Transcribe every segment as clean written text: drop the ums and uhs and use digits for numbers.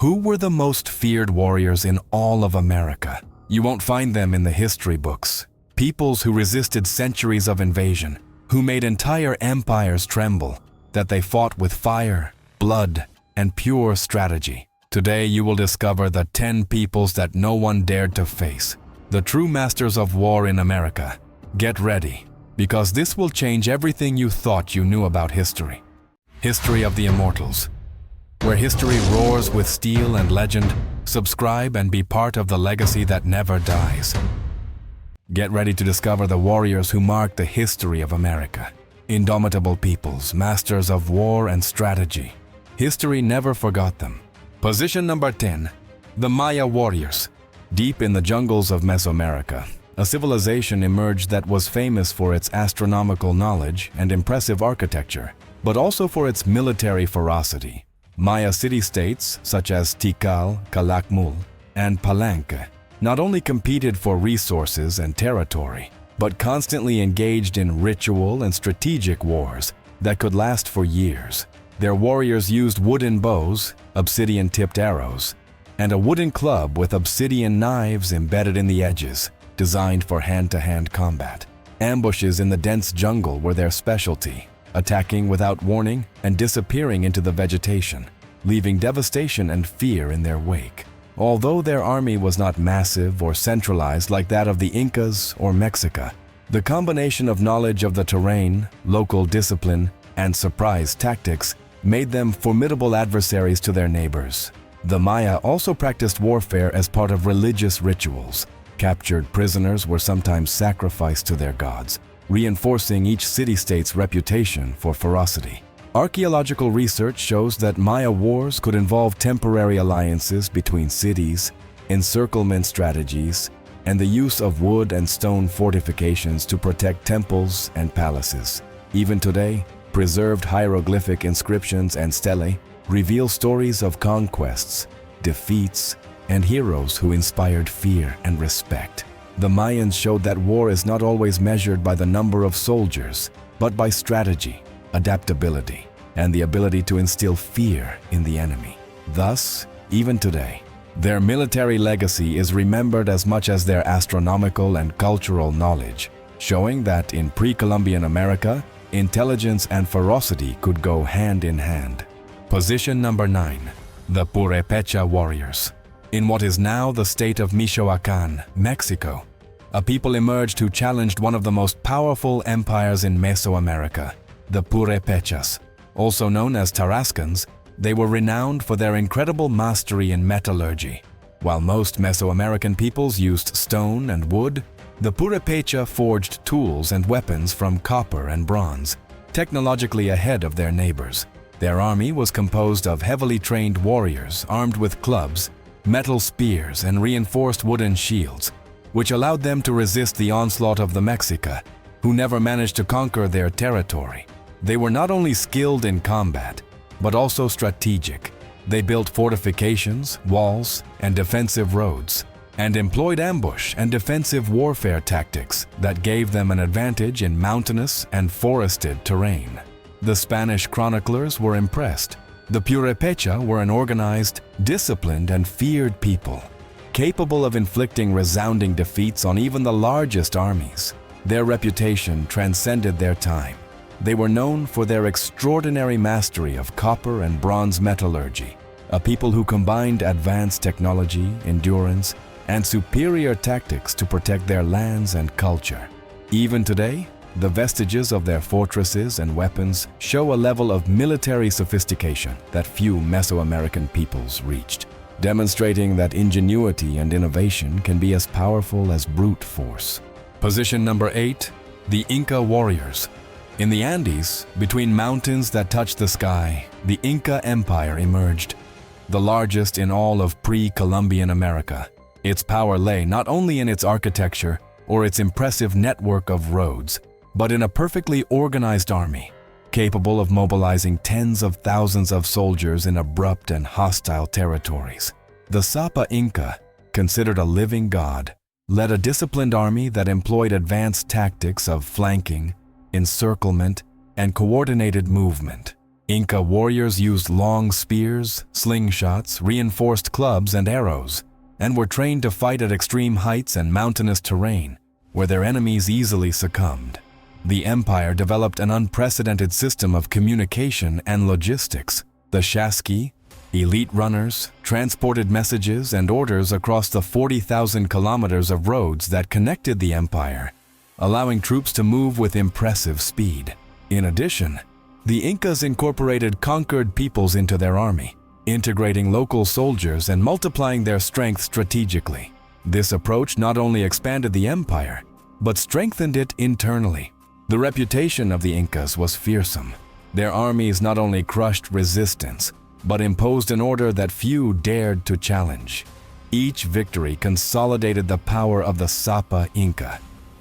Who were the most feared warriors in all of America? You won't find them in the history books. Peoples who resisted centuries of invasion, who made entire empires tremble, that they fought with fire, blood, and pure strategy. Today you will discover the 10 peoples that no one dared to face, the true masters of war in America. Get ready, because this will change everything you thought you knew about history. History of the Immortals. Where history roars with steel and legend, subscribe and be part of the legacy that never dies. Get ready to discover the warriors who marked the history of America. Indomitable peoples, masters of war and strategy. History never forgot them. Position number 10. The Maya warriors. Deep in the jungles of Mesoamerica, a civilization emerged that was famous for its astronomical knowledge and impressive architecture, but also for its military ferocity. Maya city-states such as Tikal, Calakmul, and Palenque not only competed for resources and territory, but constantly engaged in ritual and strategic wars that could last for years. Their warriors used wooden bows, obsidian-tipped arrows, and a wooden club with obsidian knives embedded in the edges, designed for hand-to-hand combat. Ambushes in the dense jungle were their specialty, attacking without warning and disappearing into the vegetation, leaving devastation and fear in their wake. Although their army was not massive or centralized like that of the Incas or Mexica, the combination of knowledge of the terrain, local discipline, and surprise tactics made them formidable adversaries to their neighbors. The Maya also practiced warfare as part of religious rituals. Captured prisoners were sometimes sacrificed to their gods, reinforcing each city-state's reputation for ferocity. Archaeological research shows that Maya wars could involve temporary alliances between cities, encirclement strategies, and the use of wood and stone fortifications to protect temples and palaces. Even today, preserved hieroglyphic inscriptions and stelae reveal stories of conquests, defeats, and heroes who inspired fear and respect. The Mayans showed that war is not always measured by the number of soldiers, but by strategy, adaptability, and the ability to instill fear in the enemy. Thus, even today, their military legacy is remembered as much as their astronomical and cultural knowledge, showing that in pre-Columbian America, intelligence and ferocity could go hand in hand. Position number 9. The Purepecha warriors. In what is now the state of Michoacán, Mexico, a people emerged who challenged one of the most powerful empires in Mesoamerica, the Purepechas. Also known as Tarascans, they were renowned for their incredible mastery in metallurgy. While most Mesoamerican peoples used stone and wood, the Purepecha forged tools and weapons from copper and bronze, technologically ahead of their neighbors. Their army was composed of heavily trained warriors armed with clubs, metal spears, and reinforced wooden shields, which allowed them to resist the onslaught of the Mexica, who never managed to conquer their territory. They were not only skilled in combat, but also strategic. They built fortifications, walls, and defensive roads, and employed ambush and defensive warfare tactics that gave them an advantage in mountainous and forested terrain. The Spanish chroniclers were impressed. The Purepecha were an organized, disciplined, and feared people, capable of inflicting resounding defeats on even the largest armies. Their reputation transcended their time. They were known for their extraordinary mastery of copper and bronze metallurgy, a people who combined advanced technology, endurance, and superior tactics to protect their lands and culture. Even today, the vestiges of their fortresses and weapons show a level of military sophistication that few Mesoamerican peoples reached, demonstrating that ingenuity and innovation can be as powerful as brute force. Position number 8. The Inca warriors. In the Andes, between mountains that touch the sky, the Inca Empire emerged, the largest in all of pre-Columbian America. Its power lay not only in its architecture or its impressive network of roads, but in a perfectly organized army, capable of mobilizing tens of thousands of soldiers in abrupt and hostile territories. The Sapa Inca, considered a living god, led a disciplined army that employed advanced tactics of flanking, encirclement, and coordinated movement. Inca warriors used long spears, slingshots, reinforced clubs, and arrows, and were trained to fight at extreme heights and mountainous terrain, where their enemies easily succumbed. The empire developed an unprecedented system of communication and logistics. The Shaski, elite runners, transported messages and orders across the 40,000 kilometers of roads that connected the empire, allowing troops to move with impressive speed. In addition, the Incas incorporated conquered peoples into their army, integrating local soldiers and multiplying their strength strategically. This approach not only expanded the empire, but strengthened it internally. The reputation of the Incas was fearsome. Their armies not only crushed resistance, but imposed an order that few dared to challenge. Each victory consolidated the power of the Sapa Inca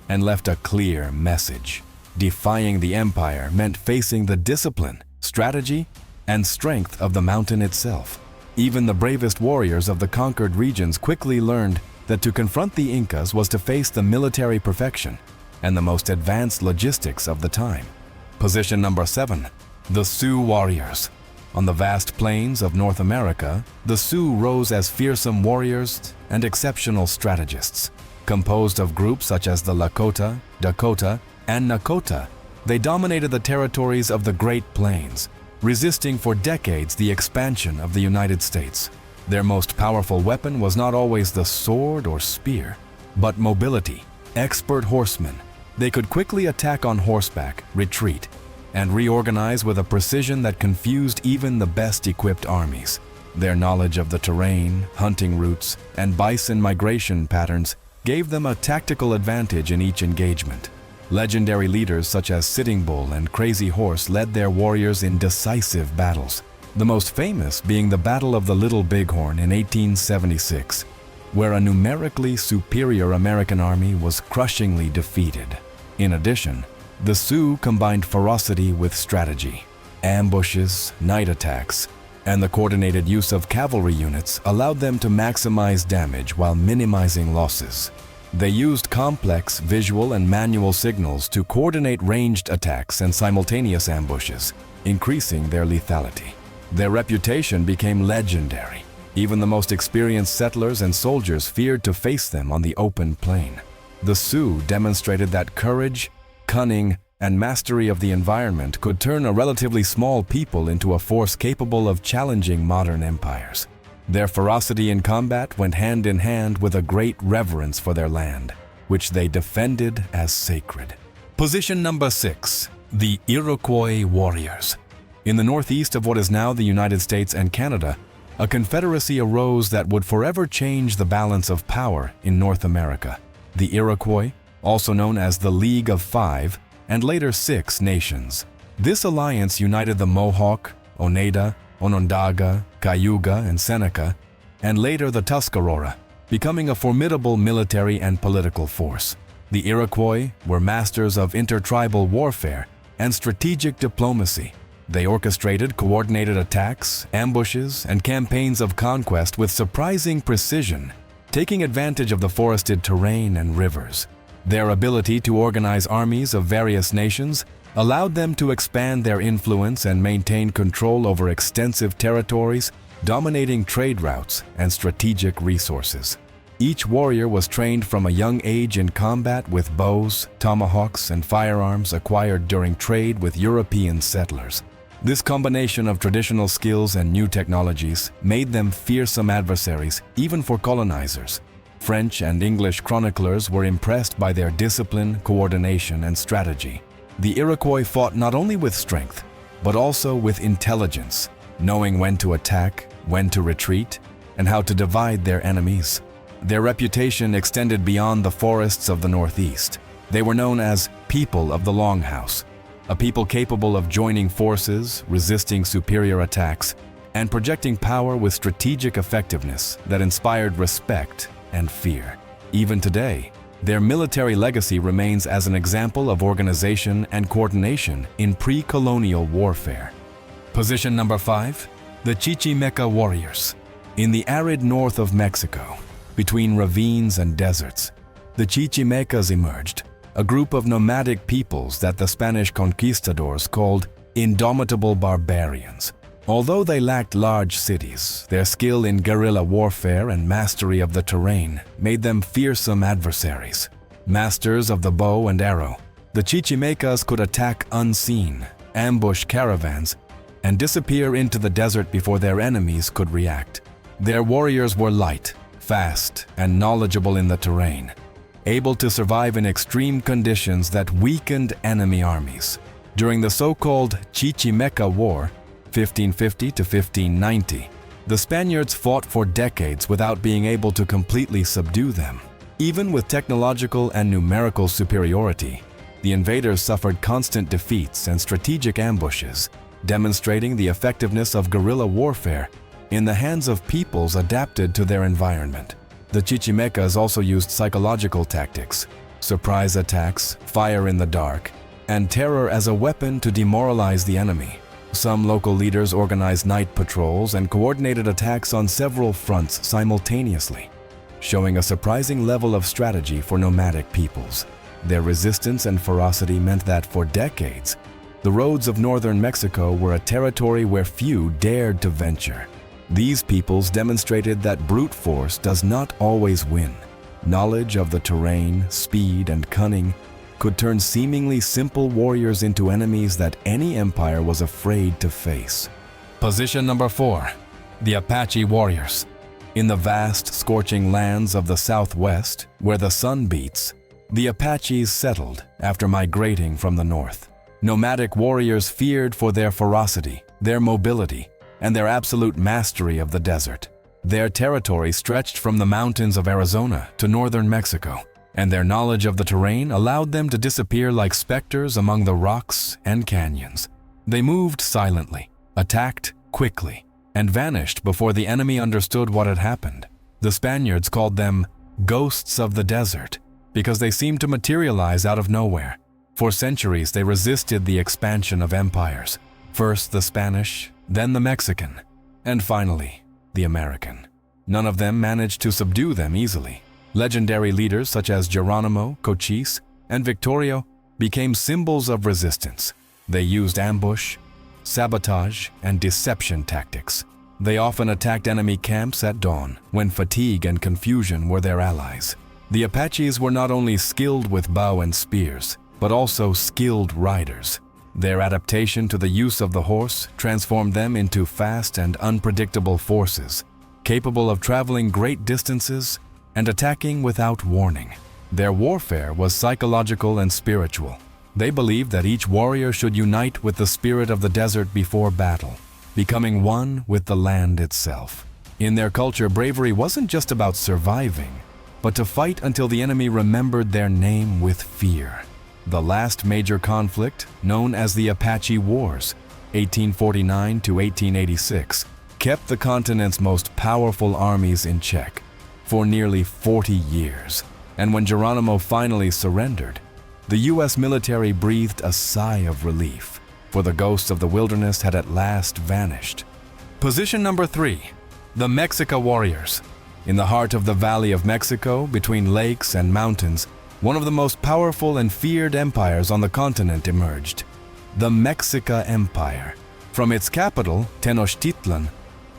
and left a clear message. Defying the empire meant facing the discipline, strategy, and strength of the mountain itself. Even the bravest warriors of the conquered regions quickly learned that to confront the Incas was to face the military perfection and the most advanced logistics of the time. Position number 7. The Sioux warriors. On the vast plains of North America, the Sioux rose as fearsome warriors and exceptional strategists. Composed of groups such as the Lakota, Dakota, and Nakota, they dominated the territories of the Great Plains, resisting for decades the expansion of the United States. Their most powerful weapon was not always the sword or spear, but mobility. Expert horsemen, they could quickly attack on horseback, retreat, and reorganize with a precision that confused even the best-equipped armies. Their knowledge of the terrain, hunting routes, and bison migration patterns gave them a tactical advantage in each engagement. Legendary leaders such as Sitting Bull and Crazy Horse led their warriors in decisive battles, the most famous being the Battle of the Little Bighorn in 1876, where a numerically superior American army was crushingly defeated. In addition, the Sioux combined ferocity with strategy. Ambushes, night attacks, and the coordinated use of cavalry units allowed them to maximize damage while minimizing losses. They used complex visual and manual signals to coordinate ranged attacks and simultaneous ambushes, increasing their lethality. Their reputation became legendary. Even the most experienced settlers and soldiers feared to face them on the open plain. The Sioux demonstrated that courage, cunning, and mastery of the environment could turn a relatively small people into a force capable of challenging modern empires. Their ferocity in combat went hand in hand with a great reverence for their land, which they defended as sacred. Position number 6. The Iroquois warriors. In the northeast of what is now the United States and Canada, a confederacy arose that would forever change the balance of power in North America. The Iroquois, also known as the League of Five, and later 6 nations. This alliance united the Mohawk, Oneida, Onondaga, Cayuga, and Seneca, and later the Tuscarora, becoming a formidable military and political force. The Iroquois were masters of intertribal warfare and strategic diplomacy. They orchestrated coordinated attacks, ambushes, and campaigns of conquest with surprising precision, taking advantage of the forested terrain and rivers. Their ability to organize armies of various nations allowed them to expand their influence and maintain control over extensive territories, dominating trade routes and strategic resources. Each warrior was trained from a young age in combat with bows, tomahawks, and firearms acquired during trade with European settlers. This combination of traditional skills and new technologies made them fearsome adversaries even for colonizers. French and English chroniclers were impressed by their discipline, coordination, and strategy. The Iroquois fought not only with strength, but also with intelligence, knowing when to attack, when to retreat, and how to divide their enemies. Their reputation extended beyond the forests of the Northeast. They were known as People of the Longhouse, a people capable of joining forces, resisting superior attacks, and projecting power with strategic effectiveness that inspired respect and fear. Even today, their military legacy remains as an example of organization and coordination in pre-colonial warfare. Position number 5. The Chichimeca warriors. In the arid north of Mexico, between ravines and deserts, the Chichimecas emerged, a group of nomadic peoples that the Spanish conquistadors called indomitable barbarians. Although they lacked large cities, their skill in guerrilla warfare and mastery of the terrain made them fearsome adversaries. Masters of the bow and arrow, the Chichimecas could attack unseen, ambush caravans, and disappear into the desert before their enemies could react. Their warriors were light, fast, and knowledgeable in the terrain, able to survive in extreme conditions that weakened enemy armies. During the so-called Chichimeca War, 1550 to 1590, the Spaniards fought for decades without being able to completely subdue them. Even with technological and numerical superiority, the invaders suffered constant defeats and strategic ambushes, demonstrating the effectiveness of guerrilla warfare in the hands of peoples adapted to their environment. The Chichimecas also used psychological tactics, surprise attacks, fire in the dark, and terror as a weapon to demoralize the enemy. Some local leaders organized night patrols and coordinated attacks on several fronts simultaneously, showing a surprising level of strategy for nomadic peoples. Their resistance and ferocity meant that for decades, the roads of northern Mexico were a territory where few dared to venture. These peoples demonstrated that brute force does not always win. Knowledge of the terrain, speed, and cunning could turn seemingly simple warriors into enemies that any empire was afraid to face. Position number 4. The Apache warriors. In the vast, scorching lands of the Southwest, where the sun beats, the Apaches settled after migrating from the north. Nomadic warriors feared for their ferocity, their mobility, and their absolute mastery of the desert. Their territory stretched from the mountains of Arizona to northern Mexico, and their knowledge of the terrain allowed them to disappear like specters among the rocks and canyons. They moved silently, attacked quickly, and vanished before the enemy understood what had happened. The Spaniards called them ghosts of the desert because they seemed to materialize out of nowhere. For centuries, they resisted the expansion of empires. First the Spanish, then the Mexican, and finally the American. None of them managed to subdue them easily. Legendary leaders such as Geronimo, Cochise, and Victorio became symbols of resistance. They used ambush, sabotage, and deception tactics. They often attacked enemy camps at dawn, when fatigue and confusion were their allies. The Apaches were not only skilled with bow and spears, but also skilled riders. Their adaptation to the use of the horse transformed them into fast and unpredictable forces, capable of traveling great distances and attacking without warning. Their warfare was psychological and spiritual. They believed that each warrior should unite with the spirit of the desert before battle, becoming one with the land itself. In their culture, bravery wasn't just about surviving, but to fight until the enemy remembered their name with fear. The last major conflict, known as the Apache Wars, 1849 to 1886, kept the continent's most powerful armies in check for nearly 40 years. And when Geronimo finally surrendered, the U.S. military breathed a sigh of relief, for the ghosts of the wilderness had at last vanished. Position number 3. The Mexica warriors. In the heart of the Valley of Mexico, between lakes and mountains, one of the most powerful and feared empires on the continent emerged, the Mexica Empire. From its capital, Tenochtitlan,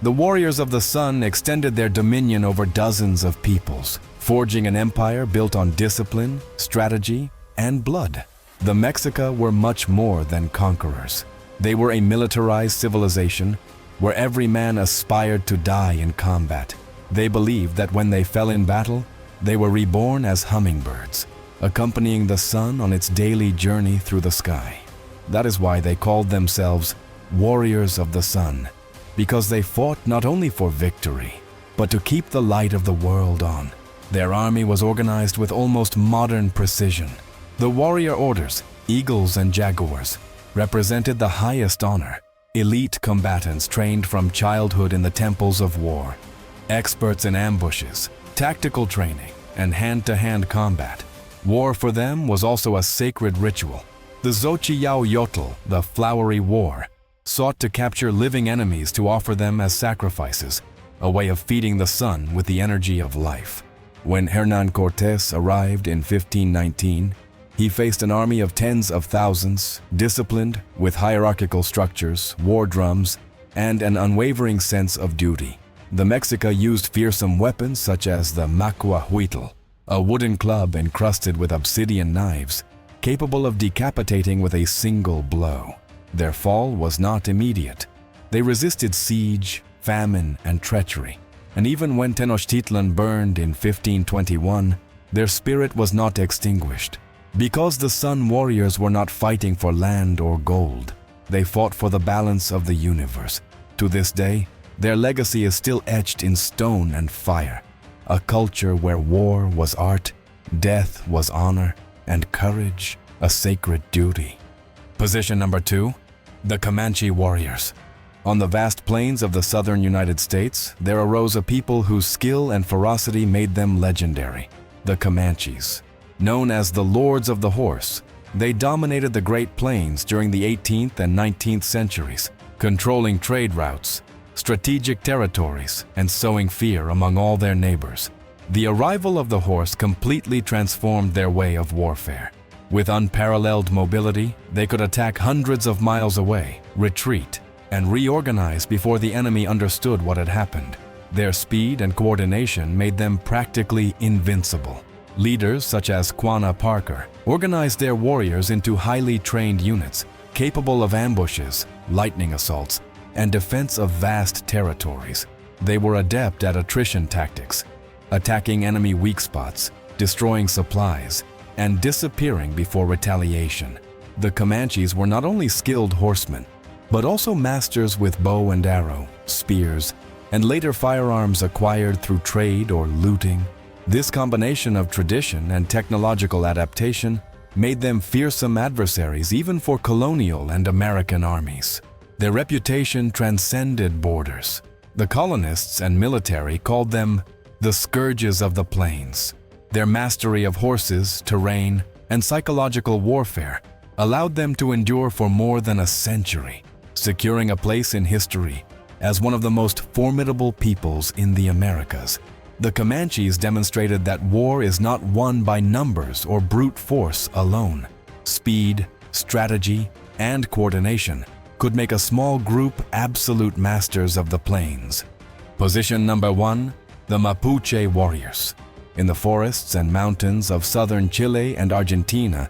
the warriors of the sun extended their dominion over dozens of peoples, forging an empire built on discipline, strategy, and blood. The Mexica were much more than conquerors. They were a militarized civilization where every man aspired to die in combat. They believed that when they fell in battle, they were reborn as hummingbirds, accompanying the sun on its daily journey through the sky. That is why they called themselves warriors of the sun, because they fought not only for victory, but to keep the light of the world on. Their army was organized with almost modern precision. The warrior orders, eagles and jaguars, represented the highest honor, elite combatants trained from childhood in the temples of war, experts in ambushes, tactical training, and hand-to-hand combat. War for them was also a sacred ritual. The Xochiyaoyotl, the flowery war, sought to capture living enemies to offer them as sacrifices, a way of feeding the sun with the energy of life. When Hernán Cortés arrived in 1519, He faced an army of tens of thousands, disciplined, with hierarchical structures, war drums, and an unwavering sense of duty. The Mexica used fearsome weapons such as the macuahuitl, a wooden club encrusted with obsidian knives, capable of decapitating with a single blow. Their fall was not immediate. They resisted siege, famine, and treachery. And even when Tenochtitlan burned in 1521, their spirit was not extinguished. Because the Sun Warriors were not fighting for land or gold, they fought for the balance of the universe. To this day, their legacy is still etched in stone and fire, a culture where war was art, death was honor, and courage a sacred duty. Position number 2, the Comanche warriors. On the vast plains of the southern United States, there arose a people whose skill and ferocity made them legendary, the Comanches. Known as the Lords of the Horse, they dominated the Great Plains during the 18th and 19th centuries, controlling trade routes, strategic territories, and sowing fear among all their neighbors. The arrival of the horse completely transformed their way of warfare. With unparalleled mobility, they could attack hundreds of miles away, retreat, and reorganize before the enemy understood what had happened. Their speed and coordination made them practically invincible. Leaders such as Quanah Parker organized their warriors into highly trained units, capable of ambushes, lightning assaults, and defense of vast territories. They were adept at attrition tactics, attacking enemy weak spots, destroying supplies, and disappearing before retaliation. The Comanches were not only skilled horsemen, but also masters with bow and arrow, spears, and later firearms acquired through trade or looting. This combination of tradition and technological adaptation made them fearsome adversaries even for colonial and American armies. Their reputation transcended borders. The colonists and military called them the scourges of the plains. Their mastery of horses, terrain, and psychological warfare allowed them to endure for more than a century, securing a place in history as one of the most formidable peoples in the Americas. The Comanches demonstrated that war is not won by numbers or brute force alone. Speed, strategy, and coordination could make a small group absolute masters of the plains. Position number 1, the Mapuche warriors. In the forests and mountains of southern Chile and Argentina,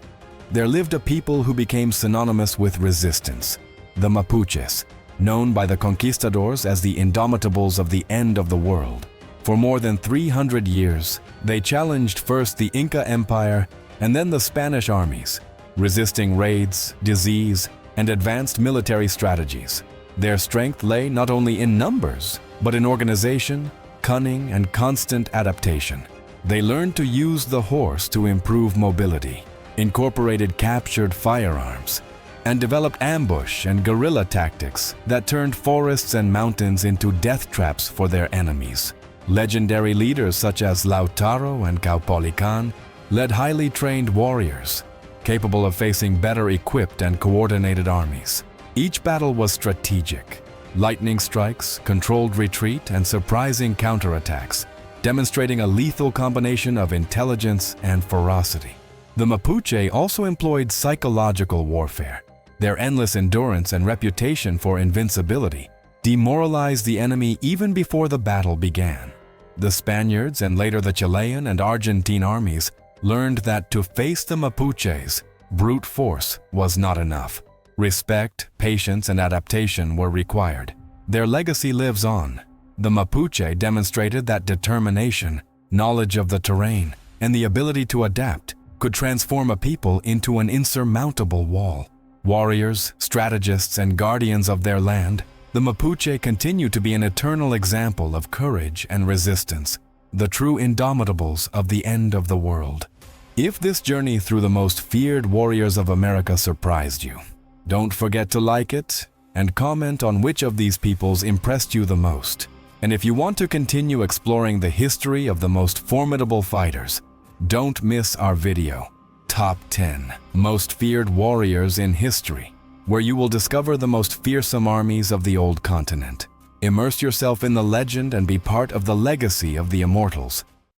there lived a people who became synonymous with resistance, the Mapuches, known by the conquistadors as the indomitables of the end of the world. For more than 300 years, they challenged first the Inca Empire and then the Spanish armies, resisting raids, disease, and advanced military strategies. Their strength lay not only in numbers, but in organization, cunning, and constant adaptation. They learned to use the horse to improve mobility, incorporated captured firearms, and developed ambush and guerrilla tactics that turned forests and mountains into death traps for their enemies. Legendary leaders such as Lautaro and Caupolicán led highly trained warriors, capable of facing better equipped and coordinated armies. Each battle was strategic. Lightning strikes, controlled retreat, and surprising counterattacks, demonstrating a lethal combination of intelligence and ferocity. The Mapuche also employed psychological warfare. Their endless endurance and reputation for invincibility demoralized the enemy even before the battle began. The Spaniards and later the Chilean and Argentine armies learned that to face the Mapuches, brute force was not enough. Respect, patience, and adaptation were required. Their legacy lives on. The Mapuche demonstrated that determination, knowledge of the terrain, and the ability to adapt could transform a people into an insurmountable wall. Warriors, strategists, and guardians of their land, the Mapuche continue to be an eternal example of courage and resistance, the true indomitables of the end of the world. If this journey through the most feared warriors of America surprised you, don't forget to like it and comment on which of these peoples impressed you the most. And if you want to continue exploring the history of the most formidable fighters, don't miss our video, Top 10 Most Feared Warriors in History, where you will discover the most fearsome armies of the old continent. Immerse yourself in the legend and be part of the legacy of the Immortals.